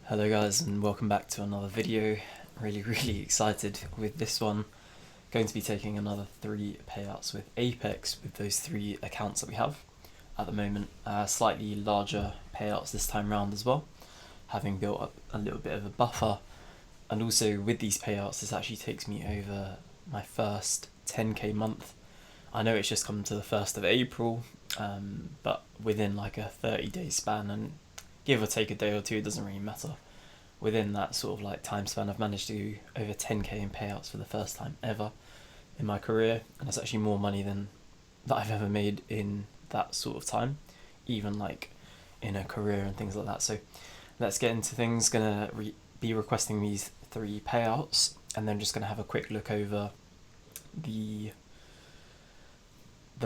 Hello guys, and welcome back to another video. Really excited with this one. Going to be taking another 3 payouts with Apex with those 3 accounts that we have at the moment. Slightly larger payouts this time round as well, having built up a little bit of a buffer. And also with these payouts, this actually takes me over my first 10k month. I know it's just come to the 1st of April, but within like a 30-day span, and give or take a day or two, it doesn't really matter. Within that sort of like time span, I've managed to do over 10k in payouts for the first time ever in my career, and it's actually more money than that I've ever made in that sort of time, even like in a career and things like that. So let's get into things. Gonna be requesting these 3 payouts, and then just gonna have a quick look over the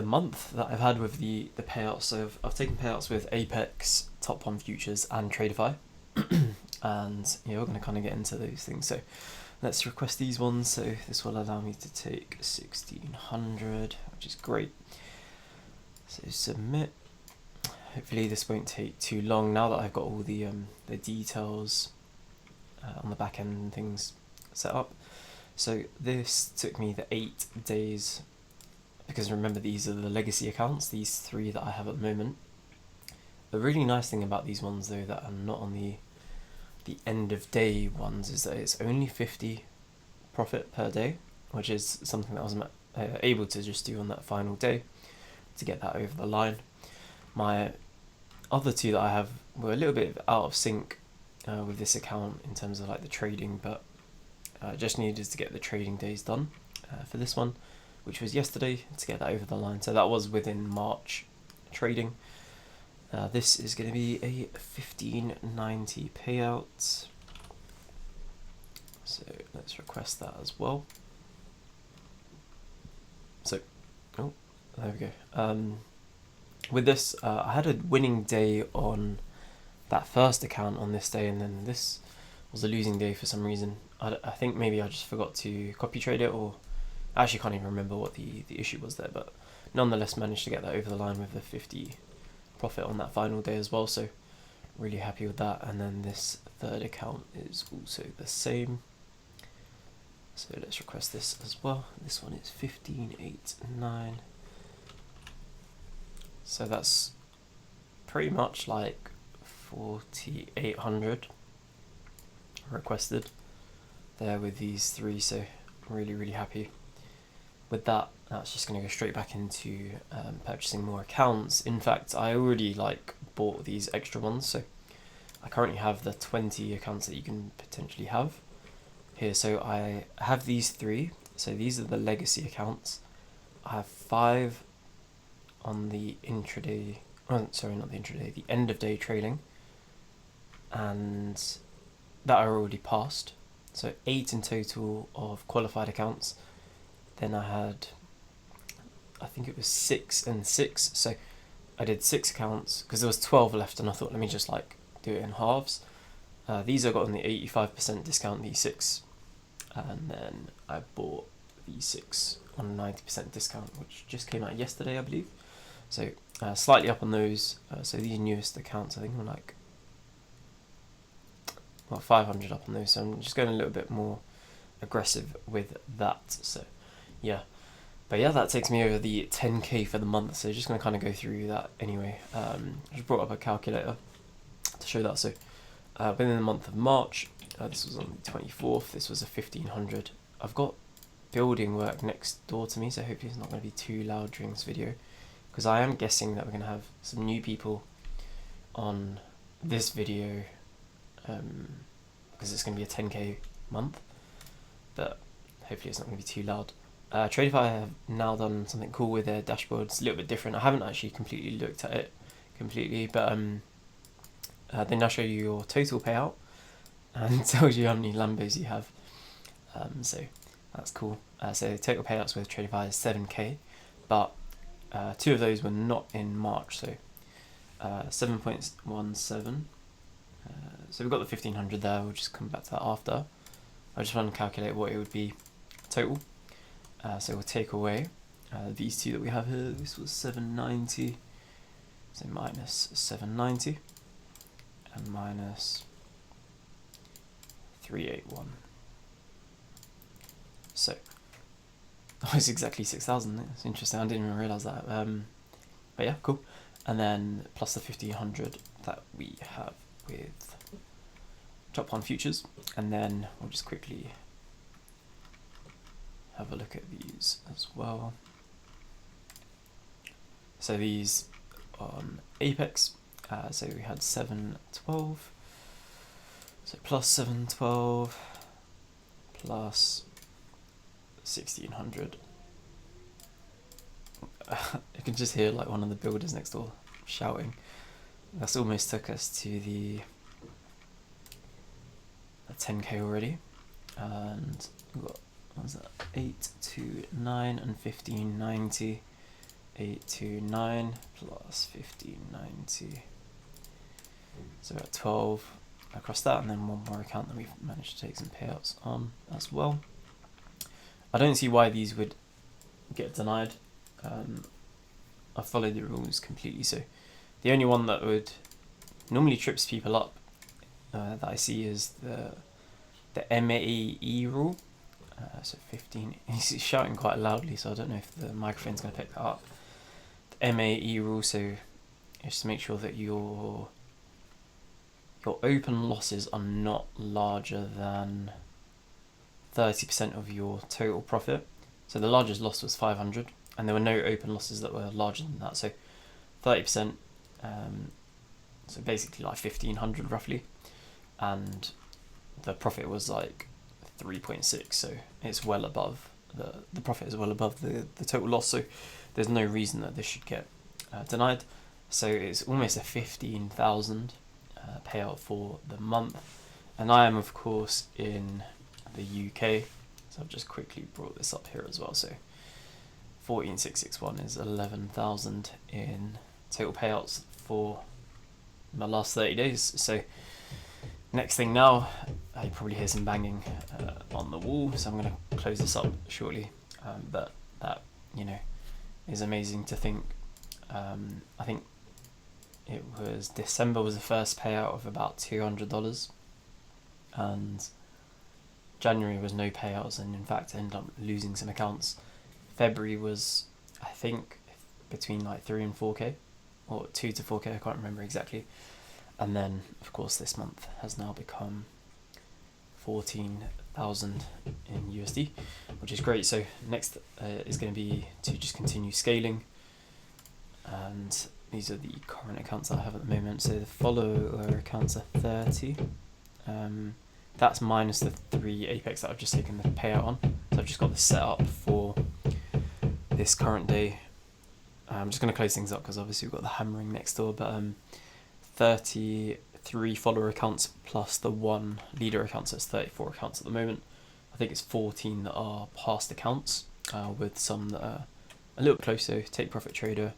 month that I've had with the payouts. So I've taken payouts with Apex, Top 1 Futures and Tradeify. And yeah, we're going to kind of get into those things. So let's request these ones. So this will allow me to take 1600, which is great. So submit. Hopefully this won't take too long now that I've got all the details on the back end and things set up. So this took me the 8 days, because remember, these are the legacy accounts, these 3 that I have at the moment. The really nice thing about these ones though that are not on the end of day ones is that it's only 50 profit per day, which is something that I was able to just do on that final day to get that over the line. My other 2 that I have were a little bit out of sync with this account in terms of like the trading, but just needed to get the trading days done for this one, which was yesterday, to get that over the line. So that was within March trading. This is going to be a 1590 payout, so let's request that as well. So, oh, there we go. With this, I had a winning day on that first account on this day, and then this was a losing day for some reason. I think maybe I just forgot to copy trade it, or I actually can't even remember what the issue was there, but nonetheless managed to get that over the line with the 50 profit on that final day as well, so really happy with that. And then this third account is also the same, so let's request this as well. This one is 1589, so that's pretty much like 4800 requested there with these 3, so really happy with that. That's just going to go straight back into purchasing more accounts. In fact, I already bought these extra ones, so I currently have the 20 accounts that you can potentially have here. So I have these 3, so these are the legacy accounts. I have 5 on the intraday, sorry, not the intraday, the end of day trading, and that are already passed, so 8 in total of qualified accounts. Then I had, I think it was 6 and 6, so I did 6 accounts because there was 12 left, and I thought, let me just do it in halves. These I got on the 85% discount, these 6, and then I bought these 6 on 90% discount, which just came out yesterday, I believe. So slightly up on those. So these newest accounts, I think, were 500 up on those. So I'm just going a little bit more aggressive with that. So yeah. But yeah, that takes me over the 10k for the month, so just going to kind of go through that anyway. I just brought up a calculator to show that. So within the month of March, this was on the 24th, this was a 1500. I've got building work next door to me, so hopefully it's not going to be too loud during this video, because I am guessing that we're going to have some new people on this video, because it's going to be a 10k month, but hopefully it's not going to be too loud. Tradeify have now done something cool with their dashboard. It's a little bit different. I haven't actually completely looked at it completely, but they now show you your total payout and tells you how many Lambos you have. So that's cool. So total payouts with Tradeify is 7k, but 2 of those were not in March, so 7.17. So we've got the 1500 there. We'll just come back to that after. I just want to calculate what it would be total. So we'll take away these 2 that we have here. This was 790, so minus 790, and minus 381. So oh, it's exactly 6,000. It's interesting. I didn't even realize that. But yeah, cool. And then plus the 1,500 that we have with top one futures, and then we'll just quickly have a look at these as well. So these on Apex, so we had 712, so plus 712 plus 1,600. You can just hear like one of the builders next door shouting. That's almost took us to the 10k already, and we've got, what was that, 829 and 1590. 829 plus 1590, so we're at 12 across that, and then one more account that we've managed to take some payouts on as well. I don't see why these would get denied. I followed the rules completely, so the only one that would normally trips people up that I see is the MAE rule. So 15, he's shouting quite loudly, so I don't know if the microphone's going to pick that up. The MAE rule, so just to make sure that your open losses are not larger than 30% of your total profit. So the largest loss was 500, and there were no open losses that were larger than that. So 30%, so basically like 1,500 roughly, and the profit was like 3.6, so it's well above the profit is well above the total loss, so there's no reason that this should get denied. So it's almost a 15,000 payout for the month, and I am of course in the UK, so I've just quickly brought this up here as well. So 14,661 is 11,000 in total payouts for my last 30 days. So next thing now, you probably hear some banging on the wall, so I'm going to close this up shortly. But that, you know, is amazing to think. I think it was December was the first payout of about $200, and January was no payouts, and in fact I ended up losing some accounts. February was, I think, between like 3 and 4k, or 2 to 4k, I can't remember exactly. And then, of course, this month has now become 14,000 in USD, which is great. So next is going to be to just continue scaling. And these are the current accounts that I have at the moment. So the follower accounts are 30. That's minus the 3 Apex that I've just taken the payout on. So I've just got this set up for this current day. I'm just going to close things up because obviously we've got the hammering next door, but 33 follower accounts plus the 1 leader account, so it's 34 accounts at the moment. I think it's 14 that are past accounts, with some that are a little closer. Take Profit Trader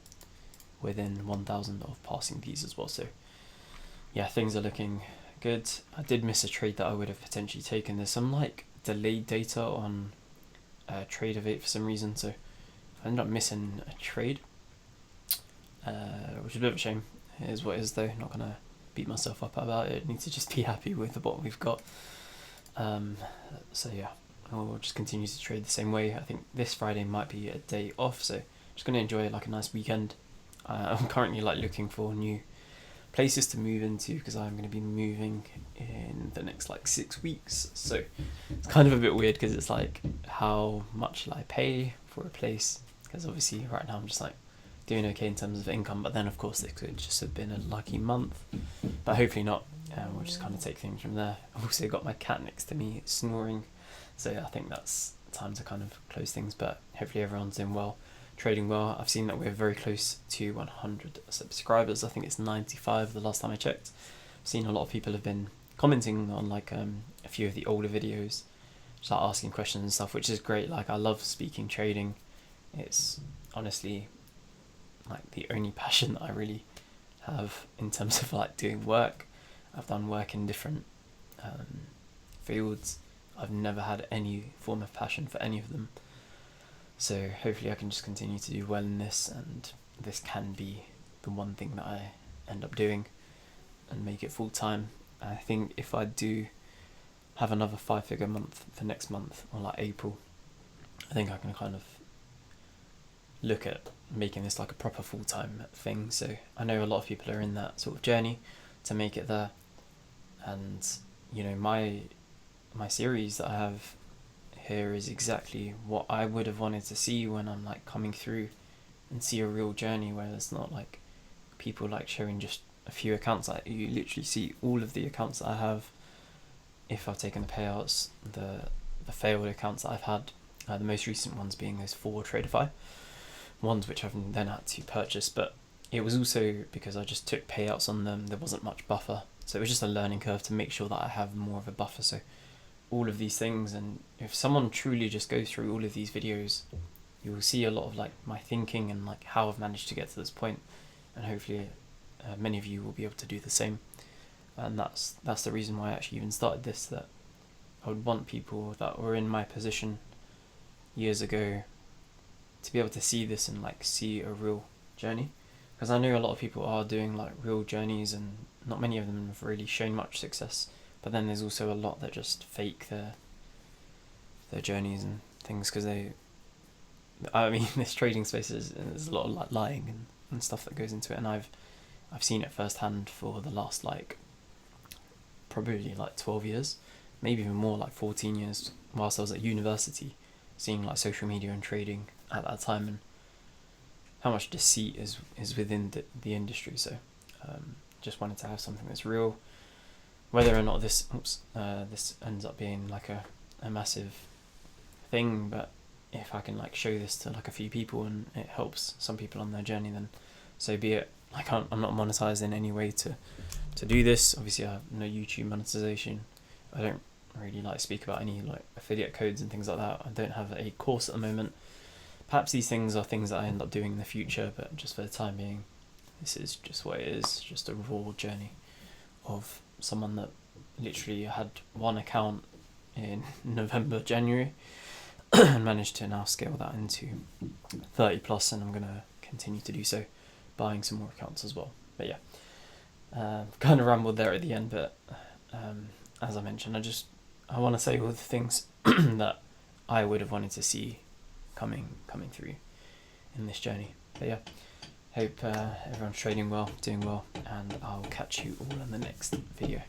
within 1,000 of passing these as well. So yeah, things are looking good. I did miss a trade that I would have potentially taken. There's some like delayed data on Trader8 for some reason, so I ended up missing a trade, which is a bit of a shame. It is what it is though, not going to beat myself up about it. I need to just be happy with what we've got. So yeah, I'll just continue to trade the same way. I think this Friday might be a day off, so just going to enjoy like a nice weekend. I'm currently like looking for new places to move into because I'm going to be moving in the next like 6 weeks. So it's kind of a bit weird because it's like, how much shall I pay for a place? Because obviously right now I'm just like doing okay in terms of income, but then of course this could just have been a lucky month, but hopefully not. We'll just kind of take things from there. I've also got my cat next to me snoring, so I think that's time to kind of close things, but hopefully everyone's doing well, trading well. I've seen that we're very close to 100 subscribers. I think it's 95 the last time I checked. I've seen a lot of people have been commenting on like a few of the older videos, just like asking questions and stuff, which is great. Like I love speaking trading. It's honestly like the only passion that I really have in terms of like doing work. I've done work in different fields. I've never had any form of passion for any of them. So hopefully I can just continue to do well in this, and this can be the one thing that I end up doing and make it full time. I think if I do have another 5-figure month for next month, or like April, I think I can kind of look at making this like a proper full-time thing. So I know a lot of people are in that sort of journey to make it there, and you know, my series that I have here is exactly what I would have wanted to see when I'm like coming through and see a real journey where it's not like people like showing just a few accounts. Like you literally see all of the accounts that I have, if I've taken the payouts, the failed accounts that I've had, the most recent ones being those 4 Tradeify ones, which I've then had to purchase. But it was also because I just took payouts on them. There wasn't much buffer, so it was just a learning curve to make sure that I have more of a buffer. So all of these things, and if someone truly just goes through all of these videos, you will see a lot of like my thinking and like how I've managed to get to this point, and hopefully many of you will be able to do the same. And that's the reason why I actually even started this, that I would want people that were in my position years ago to be able to see this and like see a real journey, because I know a lot of people are doing like real journeys and not many of them have really shown much success, but then there's also a lot that just fake their journeys and things, because I mean this trading space there's a lot of like lying and stuff that goes into it, and I've seen it firsthand for the last like probably like 12 years, maybe even more, like 14 years, whilst I was at university, seeing like social media and trading at that time, and how much deceit is within the industry. So just wanted to have something that's real, whether or not this ends up being like a massive thing, but if I can like show this to like a few people and it helps some people on their journey, then so be it. Like I'm not monetized in any way to do this. Obviously I have no YouTube monetization. I don't really like speak about any like affiliate codes and things like that. I don't have a course at the moment. Perhaps these things are things that I end up doing in the future, but just for the time being, this is just what it is, just a raw journey of someone that literally had one account in November, January, and managed to now scale that into 30 plus, and I'm going to continue to do so, buying some more accounts as well. But yeah, kind of rambled there at the end, but as I mentioned, I want to say all the things that I would have wanted to see coming through in this journey. But yeah, hope everyone's trading well, doing well, and I'll catch you all in the next video.